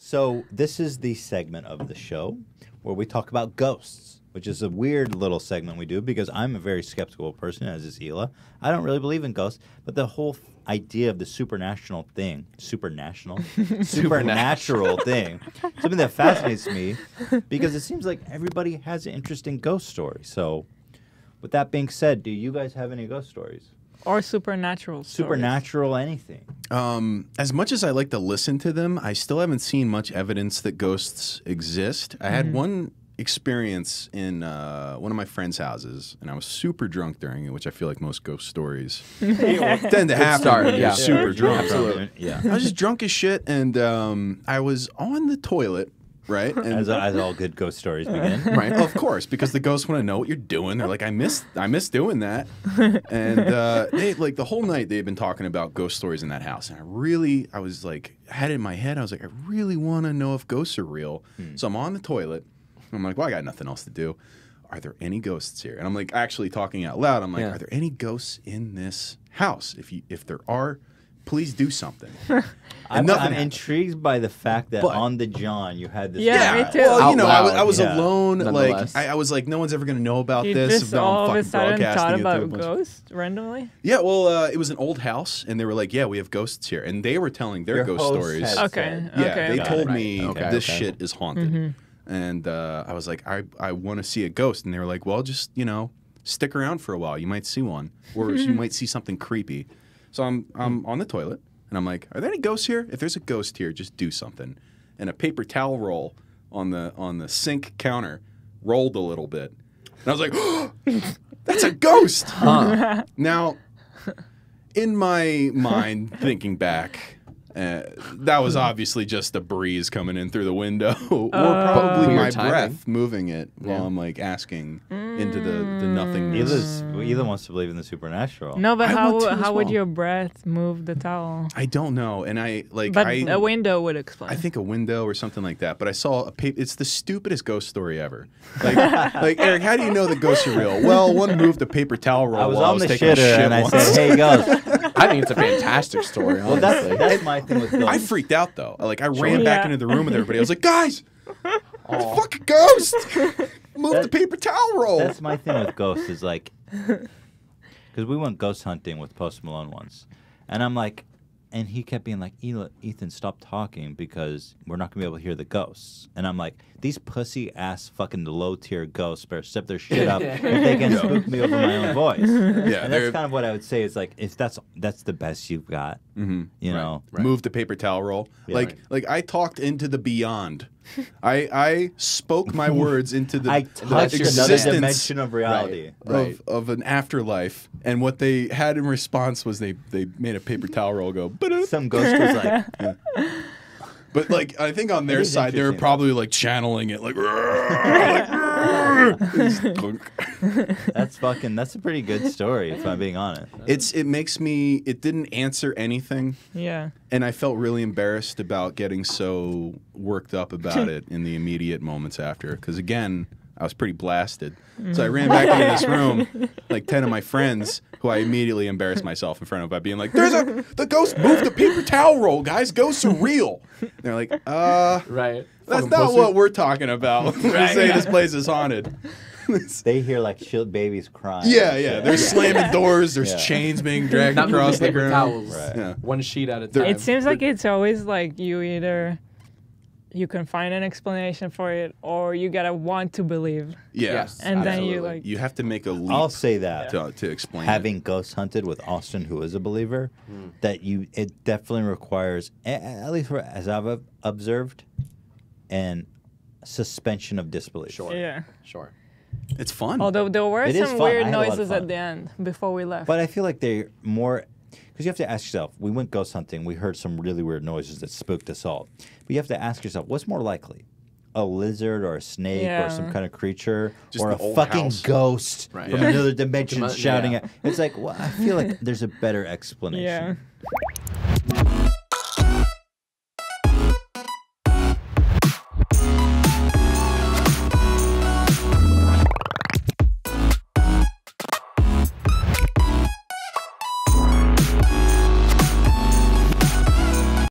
So this is the segment of the show where we talk about ghosts, which is a weird little segment we do because I'm a very skeptical person, as is Hila. I don't really believe in ghosts, but the whole idea of the supernatural thing, supernatural thing, something that fascinates me because it seems like everybody has an interesting ghost story. So with that being said, do you guys have any ghost stories? Or supernatural stories. Supernatural anything. As much as I like to listen to them, I still haven't seen much evidence that ghosts exist. I had one experience in one of my friend's houses, and I was super drunk during it, which I feel like most ghost stories tend to happen when you're super drunk. Absolutely. Yeah. I was just drunk as shit, and I was on the toilet. Right, and As all good ghost stories begin. right, of course, because the ghosts want to know what you're doing. They're like, I miss doing that, and they like the whole night they've been talking about ghost stories in that house, and I was like, had it in my head, I was like, I really want to know if ghosts are real. So I'm on the toilet. I'm like, well, I got nothing else to do. Are there any ghosts here? And I'm like, actually talking out loud. I'm like, are there any ghosts in this house? If there are, please do something. I'm intrigued by the fact that on the John you had this. Yeah, me too. Well, you know, Out loud, I was alone. Like nonetheless. I was like, no one's ever gonna know about You this. just No, I'm all of a fucking sudden thought broadcasting it to a about bunch of- ghosts randomly? Yeah, well, it was an old house, and they were like, yeah, we have ghosts here, and they were telling their Your ghost host stories. had Okay, said- Yeah, okay. they Got told it. me Okay, this okay. shit is haunted, and I was like, I want to see a ghost, and they were like, well, just stick around for a while, you might see one, or you might see something creepy. So I'm on the toilet, and I'm like, are there any ghosts here? If there's a ghost here, just do something. And a paper towel roll on the sink counter rolled a little bit, and I was like, oh, that's a ghost. Now, in my mind, thinking back, that was obviously just a breeze coming in through the window, or probably Weird my timing. breath moving it while I'm like asking into the nothingness. Either wants to believe in the supernatural. No, but I want to as how would well. your breath move the towel? I don't know, and But a window would explain. I think a window or something like that. But I saw a paper. It's the stupidest ghost story ever. Like Eric, how do you know that ghosts are real? Well, one moved a paper towel roll I was while I on was the taking a shitter shit and I once. said, "Hey, ghost." I think it's a fantastic story. Well, Honestly. that's my thing with ghosts. I freaked out though. Like I ran back Yeah. into the room with everybody. I was like, guys, it's a fucking ghost. Move the paper towel roll. That's my thing with ghosts is like, because we went ghost hunting with Post Malone once, and I'm like, and he kept being like, Ethan, stop talking because we're not gonna be able to hear the ghosts. And I'm like, these pussy ass fucking low tier ghosts better step their shit up if they can spook me over my own voice. Yeah, And that's kind of what I would say is like, if that's the best you've got, you know. Move the paper towel roll. Yeah. Like I talked into the beyond. I spoke my words into the I touched another existence dimension of reality. Right. of an afterlife, and what they had in response was they made a paper towel roll go. "Ba-da." Some ghost was like, But like I think on their is side they were interesting. probably like channeling it like. that's a pretty good story if I'm being honest. It didn't answer anything. Yeah. And I felt really embarrassed about getting so worked up about it in the immediate moments after. Because, again, I was pretty blasted. So I ran back into this room, like 10 of my friends, who I immediately embarrassed myself in front of by being like, the ghost moved the paper towel roll, guys. Ghosts are real. And they're like, Right. that's Fucking not pussy. what we're talking about when we say this place is haunted. They hear like shield babies crying. Yeah, and yeah. shit. There's slamming dours. There's Yeah. chains being dragged Not moving across the paper ground. towels. Right. Yeah. One sheet at a time. It seems like it's always like you can find an explanation for it or you gotta want to believe. Yeah. Yes. And then you Absolutely. like You have to make a leap I'll say that. to explain it. Having ghost hunted with Austin, who is a believer, that it definitely requires, at least as I've observed, an suspension of disbelief. Sure. Yeah. Sure. It's fun. Although there were It is some fun. I weird had a lot of noises fun. at the end before we left. But I feel like they're more, because you have to ask yourself, we went ghost hunting, we heard some really weird noises that spooked us all. But you have to ask yourself, what's more likely? A lizard or a snake or some Yeah. kind of creature Just or the a old fucking house. ghost Right. from Yeah. another dimension shouting Yeah. at. It's like, well, I feel like there's a better explanation. yeah.